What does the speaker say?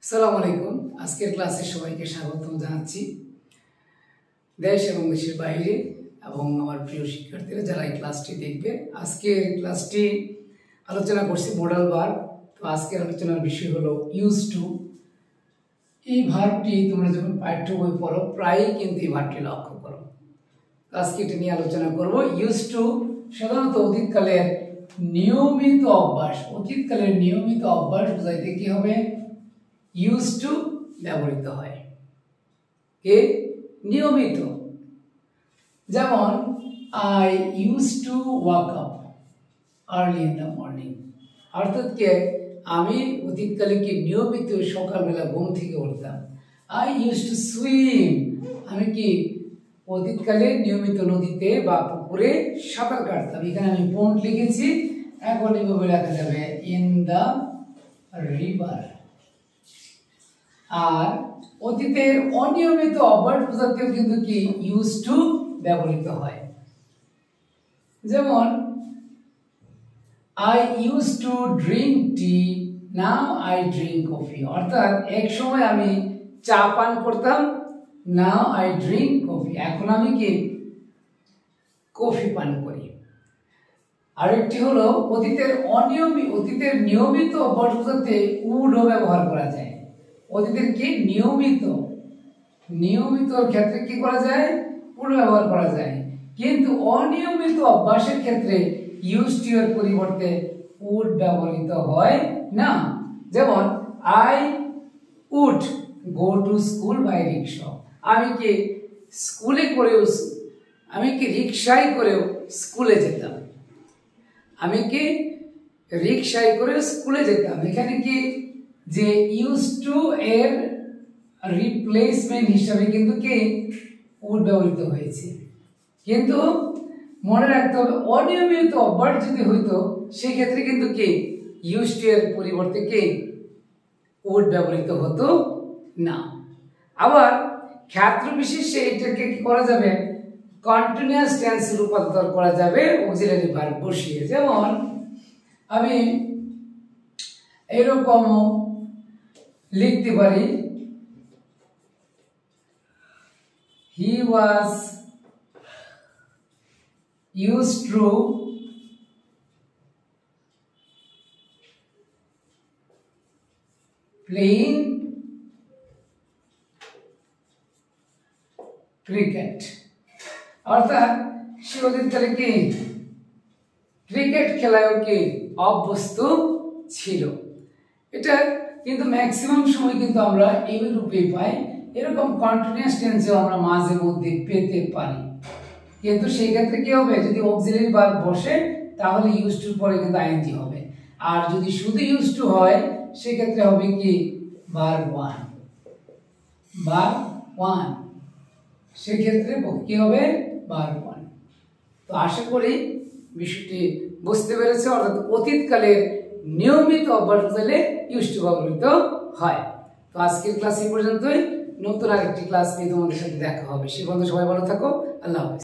আসসালামু আলাইকুম। আজকের ক্লাসে সবাইকে স্বাগতম জানাচ্ছি দেশ এবং দেশের বাইরে এবং আমার প্রিয় শিক্ষার্থীরা যারা এই ক্লাসটি দেখবে। আজকের ক্লাসটি আলোচনা করছি মডাল ভার্ব। তো আজকের আলোচনার বিষয় হলো ইউজ টু। এই ভার্বটি তোমরা যখন পাঠ্য বই পড়ো প্রায়ই কিন্তু এই ভার্বটি লক্ষ্য করো। আজকে এটা নিয়ে আলোচনা করব। ইউজ টু সাধারণত অতীতকালের নিয়মিত অভ্যাস। অতীতকালের নিয়মিত অভ্যাস বোঝাইতে কি হবে? ইউজ টু ব্যবহৃত হয়। কে? নিয়মিত। যেমন I use to walk up early in the morning. অর্থাৎ কে? আমি অতীতকালে কি নিয়মিত সকালবেলা ঘুম থেকে উঠতাম। I use to swim. আমি কি অতীতকালে নিয়মিত নদীতে বা পুকুরে সাঁতার কাটতাম। এখানে আমি পন্ট লিখেছি, এখন এভাবে লেখা যাবে ইন দ্য রিভার। আর অতীতের অনিয়মিত অভ্যাস বোঝাতেও কিন্তু কি ইউজ টু ব্যবহৃত হয়। যেমন I use to drink tea, now I drink coffee. অর্থাৎ এক সময় আমি চা পান করতাম, নাও আই ড্রিঙ্ক কফি। এখন আমি কি কফি পান করি। আরেকটি হলো অতীতের নিয়মিত অভ্যাস বোঝাতে উডও ব্যবহার করা যায়। অতীতের কি নিয়মিত ক্ষেত্রে কি করা যায়? উড ব্যবহার করা যায়। কিন্তু অনিয়মিত অভ্যাসের ক্ষেত্রে ইউজ টু এর পরিবর্তে উড ব্যবহৃত হয় না। যেমন I would go to school by rickshaw. আমি কি রিক্সায় করেও স্কুলে যেতাম। এখানে কি যে ইউজ টু এর রিপ্লেসমেন্ট হিসাবে কিন্তু কি উড ব্যবহৃত হয়েছে। কিন্তু মনে রাখতে হবে অনিয়মিত অভ্যাস যদি হইতো সেক্ষেত্রে কিন্তু কি ইউজ টু এর পরিবর্তে কি উড ব্যবহৃত হতো না। আবার ক্ষেত্র বিশেষে এটাকে কি করা যাবে? কন্টিনিউয়াস টেন্স রূপান্তর করা যাবে অক্সিলারি ভার্ব বসিয়ে। যেমন আমি এরকম লিখতে পারি, হি ওয়াজ used to playing cricket। অর্থাৎ সে অতীতকালে কি ক্রিকেট খেলায়ও কি অভ্যস্ত ছিল। এটা কিন্তু ম্যাক্সিমাম সময় কিন্তু আমরা এই রূপে পাই। এরকম কন্টিনিউয়াস টেন্সেও আমরা মাঝে মধ্যে পেতে পারি। কিন্তু সেই ক্ষেত্রে কি হবে? যদি অক্সিলারি ভার্ব বসে তাহলে ইউজ টু পরে কিন্তু আইএনজি হবে। আর যদি শুধু ইউজ টু হয় সেই ক্ষেত্রে হবে কি ভার্ব ওয়ান। সেই ক্ষেত্রে কি হবে? Verb one. তো আশা করি বিষয়টি বুঝতে পেরেছে। অর্থাৎ অতীতকালের নিয়মিত অভ্যাস বোঝালে ইউজ টু ব্যবহৃত হয়। তো আজকের ক্লাস এই পর্যন্তই। নতুন আরেকটি ক্লাস নিয়ে তোমাদের সাথে দেখা হবে। সে পর্যন্ত সবাই ভালো থাকো। আল্লাহ হাফেজ।